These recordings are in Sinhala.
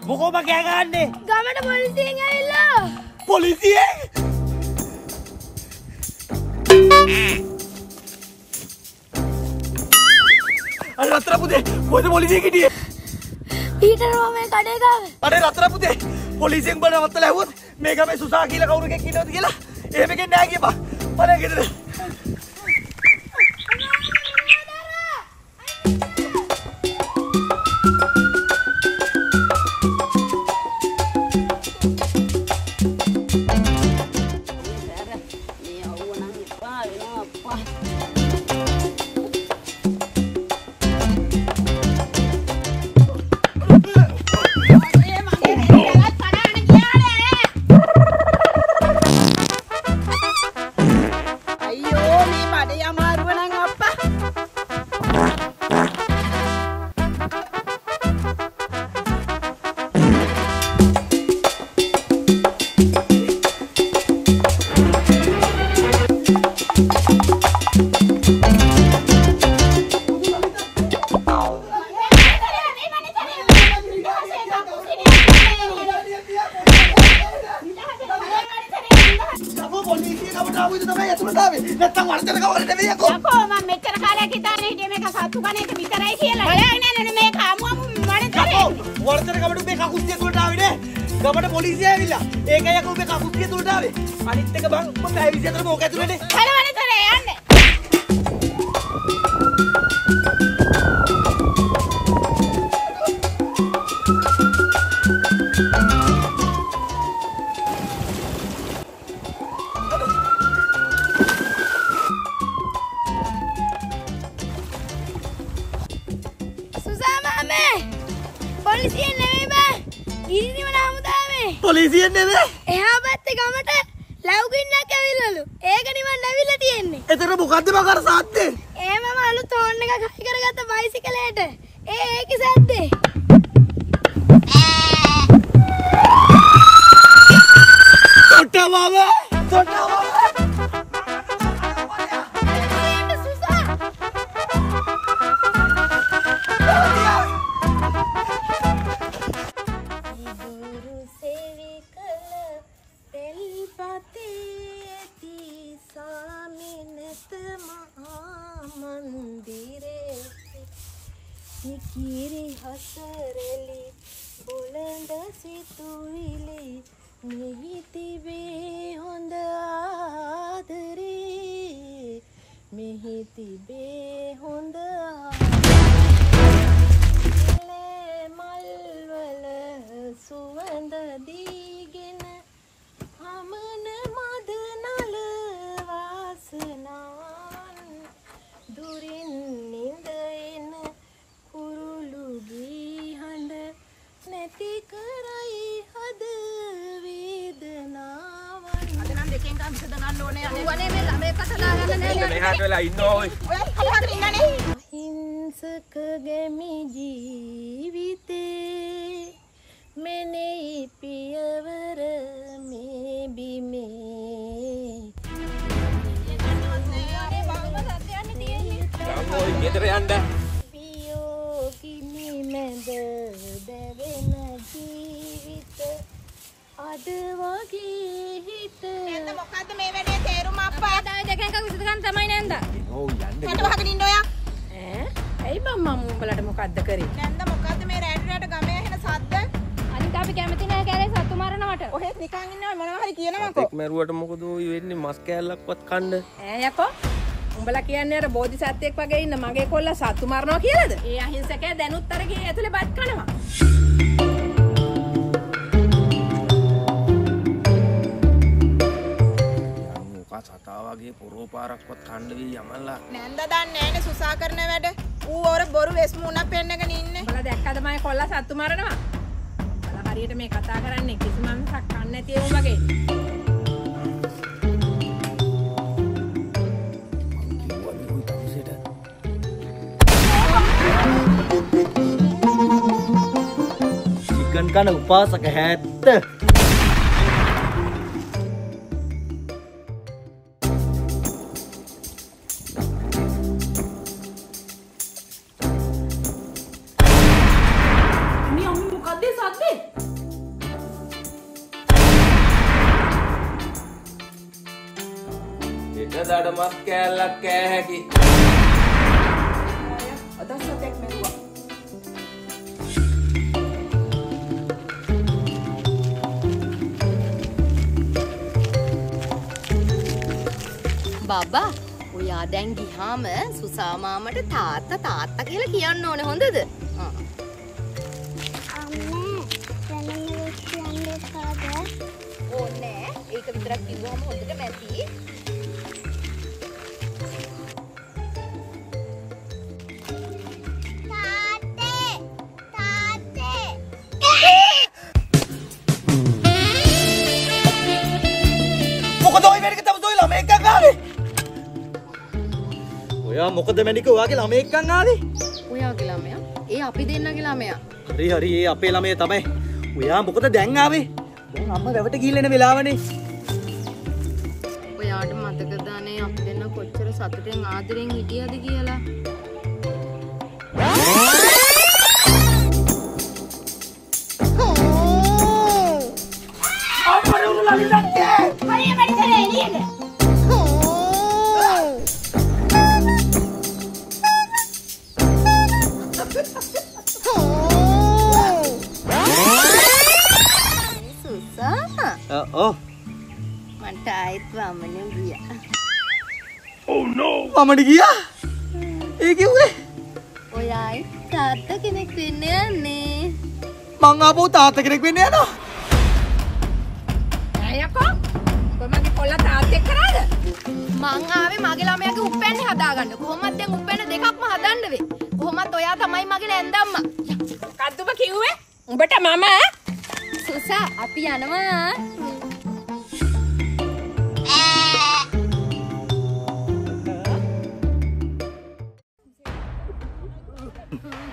මොකෝ මම කෑ ගහන්නේ? ගමට පොලිසියෙන් ඇවිල්ලා. පොලිසියෙන්? අර රත්තරන් පුතේ කොහෙද පොලිසිය හිටියේ? ඊටර මම කඩේ ගාවේ. අනේ රත්තරන් පුතේ පොලිසියෙන් බල නවත්තලා ඇහුවොත් මේ ගමේ සුසා කියලා කවුරු කෙනෙක් ඉන්නවද කියලා එහෙම කෙනෙක් නෑ කියපන්. මම ගෙදර. නැත්තම් වර්ධන කවරට නෙවෙයි යකෝ. යකෝ මම මෙච්චර කාලයක් හිතානේ හිටියේ මේක සත්තු කණේක විතරයි කියලා. බලන්නේ නේ මේ කාමුවම වඩතරේ. වර්ධන කවඩු මේ කකුස්තිය තුලට ආවේ නේ. ගමට පොලිසිය ඇවිල්ලා. ඒකයි යකෝ මේ කකුස්තිය තුලට ආවේ. අනිත් එක බං මම පැය 24 මොක ඇතුලේනේ. බලවනතරේ යන්නේ. Polisiyen නෙමෙයි බෑ. ඉරිනිවන හමුදාවේ. පොලිසියෙන් නෙමෙයි. එහා පැත්තේ ගමට ලැබුගින්නක් ඇවිල්ලලු. ඒක නිවන් ඇවිල්ලා තියෙන්නේ. එතන මොකද්ද මග අර සාද්දේ? මම අලුත් හෝන් එකක් හයි කරගත්ත බයිසිකලයට. ඒකේ සද්දේ. තොටවව. Kiri hasareli bulanda situili mehiti be honda adare mehiti be honda le malwala suwanda digena amana madnala vasanan durin nindaena නැති කරයි හද වේදනාවන් අද නම් දෙකෙන් ගම් විසඳ ගන්න ඕනේ අනේ මේ ළමයි කතා ගන්න නෑ මෙහාට වෙලා ඉන්නවා ඔය කලහකට ඉන්නනේ අහිංසක ගැමි ජීවිතේ මෙනෙහි පියවර මේ බිමේ ඔය ගෙදර යන්න පියෝ කිනි මැද දැවෙන ජීවිත අද වගේ හිත එන්න මොකද්ද මේ වැඩේ තේරුම අප්පා ආදාය දෙකෙන් එකක් විසඳ ගන්න තමයි නේද ඔව් යන්න මට වහගෙන ඉන්න ඔයා ඇයි මම උඹලට මොකද්ද කරේ නැන්ද මොකද්ද මේ රැට ගමේ ඇහෙන සද්ද අනික අපි කැමති නෑ කැලේ සත්තු මරනවට ඔහෙත් නිකන් ඉන්නවා මොනවා හරි කියනවකෝ එක් මරුවට මොකද ඔය වෙන්නේ මස් කෑල්ලක්වත් කන්න යකෝ උඹලා කියන්නේ අර බෝධිසත්වයෙක් වගේ ඉන්න මගේ කොල්ලා සත්තු මරනවා කියලාද? ඒ අහිංසකයා දැනුත් අර ගේ ඇතුලේ බත් කනවා. මොකක් සතා වගේ පොරෝ පාරක්වත් කන්න වී යමල්ලා. නැන්ද දන්නේ නැනේ සුසා කරන වැඩ. ඌ ඔර බොරු වෙස් මුණක් පෙන්නගෙන ඉන්නේ. උඹලා දැක්කද මගේ කොල්ලා සත්තු මරනවා? උඹලා හරියට මේ කතා කරන්නේ කිසිම අම්සක් කන්නේ නැති ඒ වගේ. चिकन का उपासक है මේ අම්මු මොකද්ද සද්දේ දඩමක් කෑල්ලක් කෑ හැකි. අදස්සක් මෙරුවා. බබා ඔයා දැන් ගියාම සුසා මාමට තාත්තා කියලා කියන්න ඕනේ හොඳද? ඕනේ ඒක විතරක් කිව්වම හොඳට මැති. ඔයා මොකද මැනික ඔයාගේ ළමයි එක්කන් ආවේ? ඔයාගේ ළමයා? ඒ අපි දෙන්නගේ ළමයා. හරි ඒ අපේ ළමයා තමයි. ඔයා මොකද දැන් ආවේ? දැන් අම්මා වැවට ගිහින් එන වෙලාවනේ. ඔයාට මතකද අනේ අපි දෙන්න කොච්චර සතුටෙන් ආදරෙන් හිටියද කියලා? අම්මා උරුලා විදක්කේ. හරිය මැට්ටේ එළියද? මට ආයෙත් වමනේ ගියා. Oh no! වමනේ ගියා? ඒ කිව්වේ? ඔයායි තාත්තා කෙනෙක් වෙන්න යන්නේ. මං ආපහු තාත්තා කෙනෙක් වෙන්න යනවා. අයකෝ කොහමද කොල්ලා තාත්තෙක් කරාද? මං ආවේ මගේ ළමයාගේ උප්පැන්නේ හදාගන්න. කොහොමද දැන් උප්පැන්න දෙකක්ම හදන්න වෙයි. කොහොමත් ඔයා තමයි මගේ නැන්දම්මා. කද්දුම කිව්වේ? උඹට මම සුසා අපි යනවා.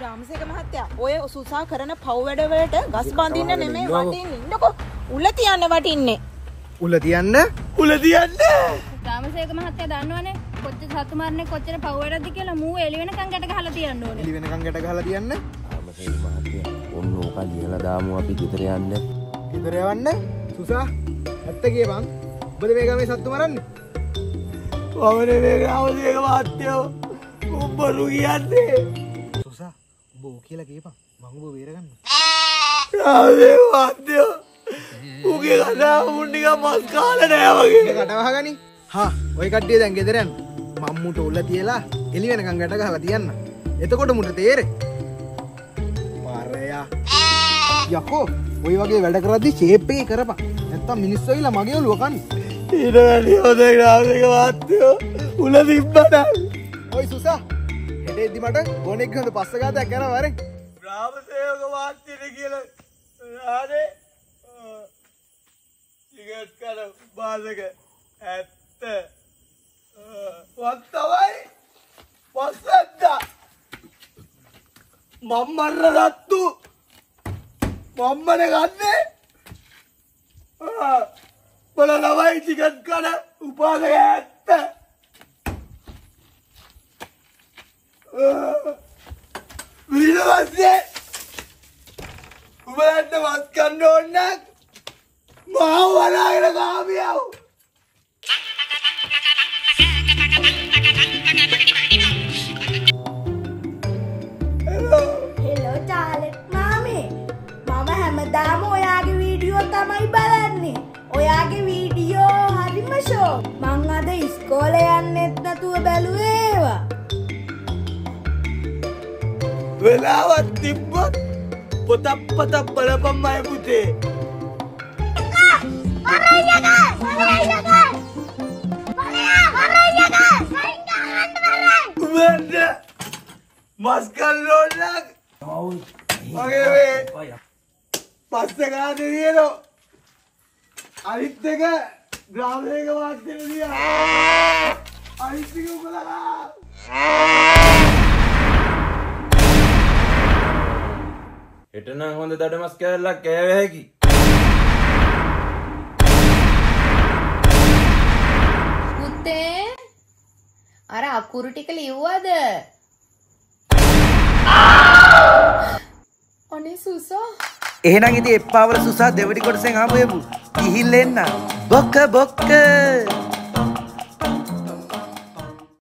රාමසේක මහත්තයා ඔය සුසා කරන පව් වැඩ වලට ගස් බඳින්න නෙමෙයි වටින් ඉන්නකො උල තියන්න වටින්නේ. උල තියන්න? රාමසේක මහත්තයා දන්නවනේ කොච්චර සතු මරන්නේ කොච්චර පව් වැඩද කියලා මූ එළි වෙනකන් ගැට ගහලා තියන්න ඕනේ. එළි වෙනකන් ගැට ගහලා තියන්න? රාමසේක මහත්තයා ඔන්න ඕක ලියලා දාමු අපි ගෙදර යන්න. ගෙදර යවන්න? සුසා ඇත්ත කියපන්. ඔබද මේ ගමේ සත්තු මරන්නේ? වමනේ මේ රාමසේක මහත්තයෝ උඹලු කියන්නේ. සුසා ඔබ ඕ කියලා කියපන්. මම ඔබ බේරගන්න. රාමසේක මහත්තයෝ උගේ කතා මුන්නික මස් කාලා නෑ වගේ. කට වහගනි. හා ඔය කට්ටිය දැන් ගෙදර යන්න. මම්මුට උල්ල තියලා එළි වෙනකන් ගැට ගහලා තියන්න. එතකොට මුට තේරෙයි. මාරයා. යකෝ ඔය වගේ වැඩ කරද්දි ෂේප් එකේ කරපන්. නැත්තම් මිනිස්සු ඇවිල්ලා මගේ ඔළුව කන්නේ. ඊට වැඩි හොඳයි රාමසේක මහත්තයෝ. උල තිබ්බට. ඔයි සුසා. හෙටෙද්දි මට ගෝණෙක් ගහන පස්ස ගාතක් කරා වරේ. රාමසේක මහත්තයනේ කියලා. ආනේ. සිගරට් කන බාලක ඇත්ත. වත් තමයි. වස්සද්දා. මම්මන්න රත්තු. මම්මනේ ගන්නේ. බල ළමයි සිගරට් කන උපාසක ඇත්ත. ඊට පස්සේ උඹලන්ට වත් ගන්න ඕන නම් මාව වලාගෙන ගාමියව. Hello Charlotte මාමේ. මම හැමදාම ඔයාගේ වීඩියෝ තමයි බලන්නේ. ඔයාගේ වීඩියෝ හරිම ෂෝ. මං අද ඉස්කෝලේ යන්නෙත් නැතුව බැලුවේ ඒවා. වෙලාවක් තිබ්බොත් පොතක් බලපන් මය පුතේ. උඹට මස් ගන්න ඕන නම් මගේ මේ පස්ස ගානේ දිනෝ අනිත් එක ග්‍රාමයක වාක්‍යන දියා අනිත් එක උඹලා හෙට නම් හොඳ දඩමස් කෑල්ලක් කෑවේ හැකි. පුතේ අර අකුරු ටික ලිව්වද? අනේ සුසා. එහෙනම් ඉතින් එප්පාවල සුසා දෙවඩි කොටසෙන් ආපු ගිහිල්ලා එන්න. බොක්ක